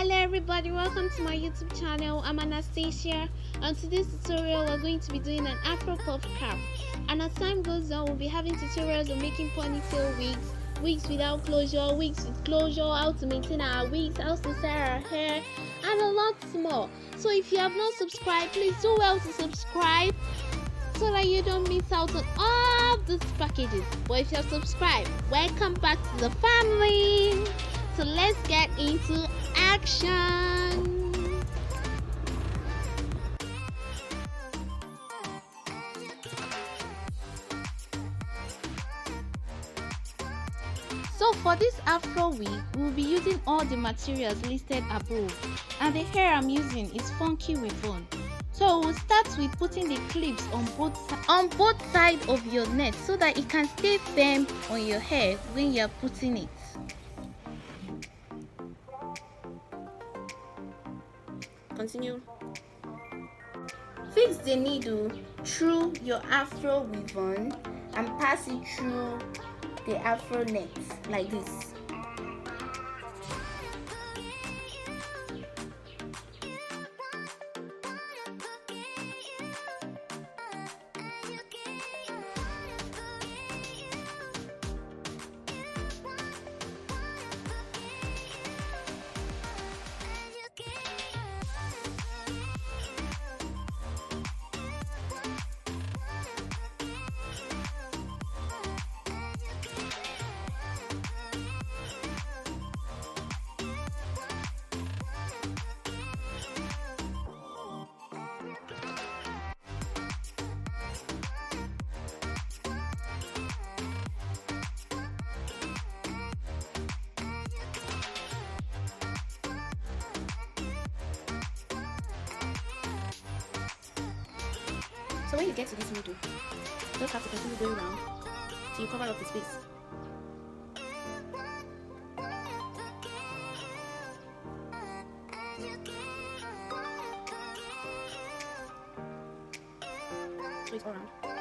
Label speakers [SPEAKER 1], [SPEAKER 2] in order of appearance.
[SPEAKER 1] Hello everybody, welcome to my YouTube channel. I'm Anastasia, and today's tutorial we're going to be doing an Afro puff cap. And as time goes on, we'll be having tutorials on making ponytail wigs, wigs without closure, wigs with closure, how to maintain our wigs, how to style our hair, and a lot more. So if you have not subscribed, please do well to subscribe so that you don't miss out on all these packages. But if you're subscribed, welcome back to the family. So let's get into action. So for this Afro wig, we'll be using all the materials listed above, and the hair I'm using is funky weavon. So we'll start with putting the clips on both sides of your net so that it can stay firm on your hair when you're putting it. Continue. Fix the needle through your Afro weavon and pass it through the Afro net like this. So when you get to this middle, you just have to continue going around till you cover up the space. So it's all around.